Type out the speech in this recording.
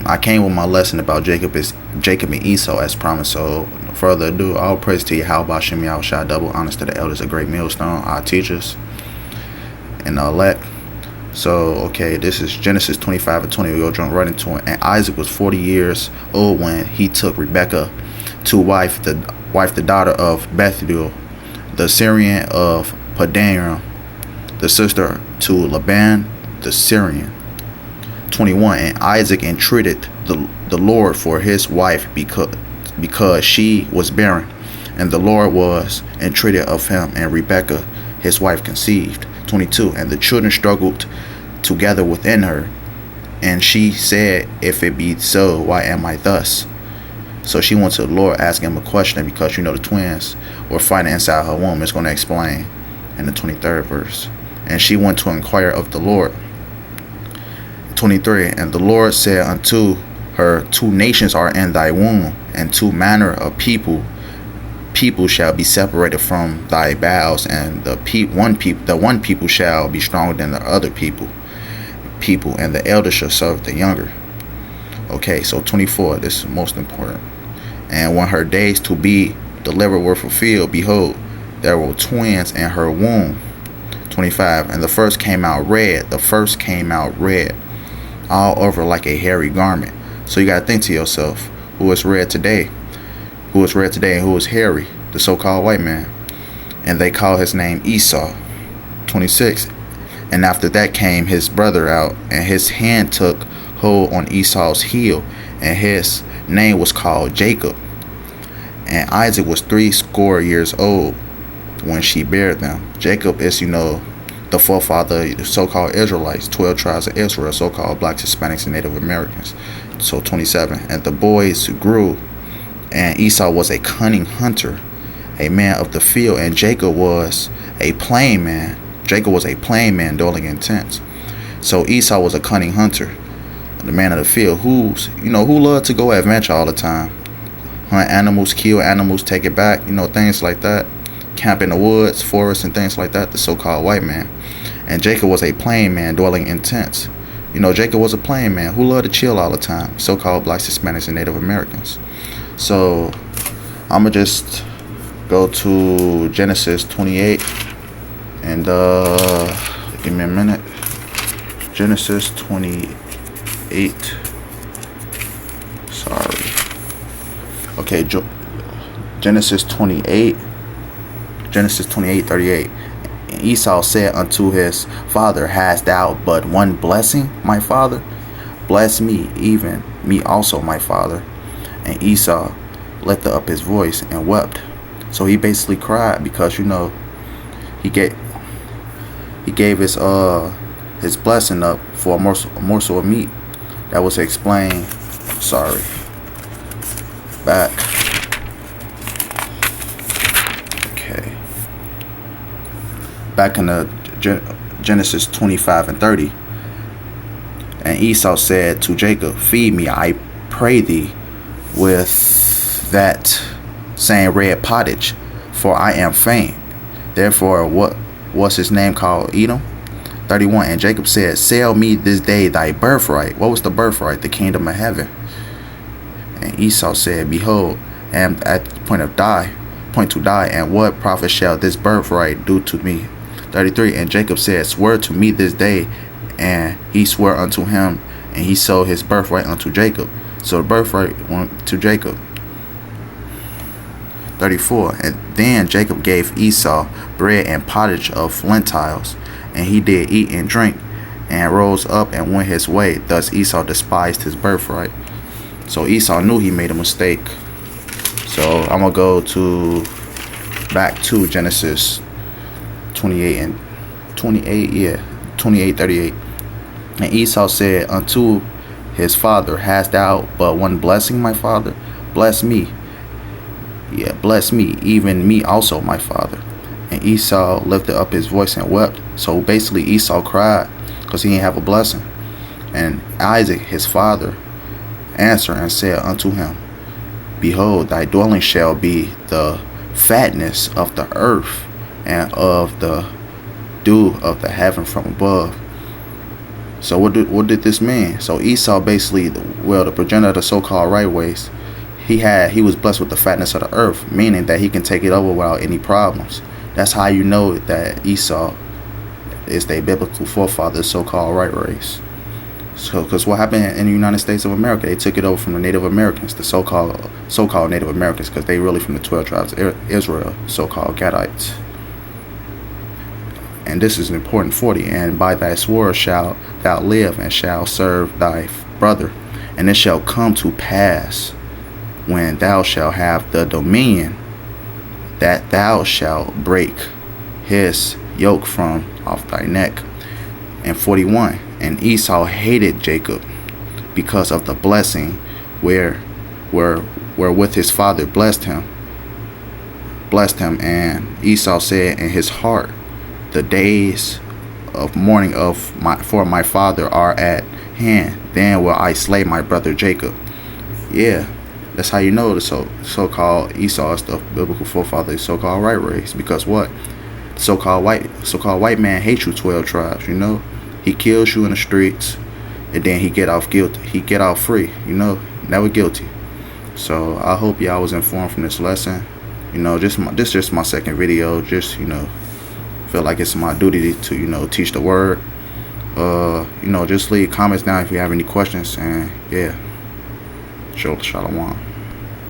I came with my lesson about Jacob and Esau as promised. So no further ado, all praise to you. How about Shemi Al Shah? Double honors to the elders, a great millstone, our teachers, and the elect. So okay, this is Genesis 25 and 20. We'll jump right into it. And Isaac was 40 years old when he took Rebekah to wife, the daughter of Bethuel, the Syrian of Padanaram, the sister to Laban the Syrian. 21. And Isaac entreated the Lord for his wife because she was barren, and the Lord was entreated of him, and Rebekah his wife conceived. 22. And the children struggled together within her, and she said, if it be so, why am I thus? So she went to the Lord asking him a question, because the twins were fighting inside her womb. It's going to explain in the 23rd verse. And she went to inquire of the Lord. 23. And the Lord said unto her, 2 nations are in thy womb, and 2 manner of people shall be separated from thy bowels, and the one people shall be stronger than the other people, and the elder shall serve the younger. Okay, so 24, this is most important. And when her days to be delivered were fulfilled, behold, there were twins in her womb. 25. And the first came out red, all over like a hairy garment. So you got to think to yourself, who is red today? Who is red today and who is hairy? The so-called white man. And they call his name Esau. 26. And after that came his brother out, and his hand took hold on Esau's heel, and his name was called Jacob. And Isaac was 80 years old when she bare them. Jacob is, the forefather of the so-called Israelites, 12 tribes of Israel, so-called blacks, Hispanics, and Native Americans. So 27. And the boys grew, and Esau was a cunning hunter, a man of the field, and Jacob was a plain man. Dwelling in tents. So Esau was a cunning hunter, the man of the field, who loved to go adventure all the time, hunt animals, kill animals, take it back, things like that, camp in the woods, forests, and things like that. The so-called white man. And Jacob was a plain man dwelling in tents. Jacob was a plain man who loved to chill all the time, so-called blacks, Hispanics, and Native Americans. So I'm gonna just go to Genesis 28 and give me a minute. Genesis 28. Sorry. Okay, Genesis 28. Genesis 28:38. And Esau said unto his father, hast thou but one blessing, my father? Bless me, even me also, my father. And Esau lifted up his voice and wept. So he basically cried because he gave his blessing up for a morsel of meat. That was explained. Sorry. Back. Okay. Back in the Genesis 25 and 30. And Esau said to Jacob, feed me, I pray thee, with that same red pottage, for I am faint. Therefore, what was his name called? Edom. 31. And Jacob said, sell me this day thy birthright. What was the birthright? The kingdom of heaven. And Esau said, behold, I am at the point to die, and what profit shall this birthright do to me? 33. And Jacob said, swear to me this day. And he swore unto him, and he sold his birthright unto Jacob. So the birthright went to Jacob. 34. And then Jacob gave Esau bread and pottage of lentils, and he did eat and drink, and rose up and went his way. Thus Esau despised his birthright. So Esau knew he made a mistake. So I'm gonna go back to Genesis 28 38. And Esau said unto his father, hast thou but one blessing, my father? Bless me. Bless me, even me also, my father. And Esau lifted up his voice and wept. So basically Esau cried because he didn't have a blessing. And Isaac, his father, answered and said unto him, behold, thy dwelling shall be the fatness of the earth, and of the dew of the heaven from above. So what did this mean? So Esau basically, well, the progenitor of the so-called right race, he was blessed with the fatness of the earth, meaning that he can take it over without any problems. That's how you know that Esau is their biblical forefather, the so-called right race. So, because what happened in the United States of America, they took it over from the Native Americans, the so-called Native Americans, because they really from the 12 tribes of Israel, so-called Gadites. And this is an important 40. And by thy sword shalt thou live, and shalt serve thy brother. And it shall come to pass, when thou shalt have the dominion, that thou shalt break his yoke from off thy neck. And 41. And Esau hated Jacob because of the blessing wherewith his father blessed him. And Esau said in his heart, the days of mourning for my father are at hand. Then will I slay my brother Jacob. Yeah, that's how you know the so-called Esau is the biblical forefather, so-called right race. Because what? So-called white man hates you 12 tribes. You know, he kills you in the streets, and then he get off guilty. He get off free. You know, never guilty. So I hope y'all was informed from this lesson. You know, this just my second video. Just, you know, feel like it's my duty to, you know, teach the word. You know, just leave comments down if you have any questions. And yeah, shalom.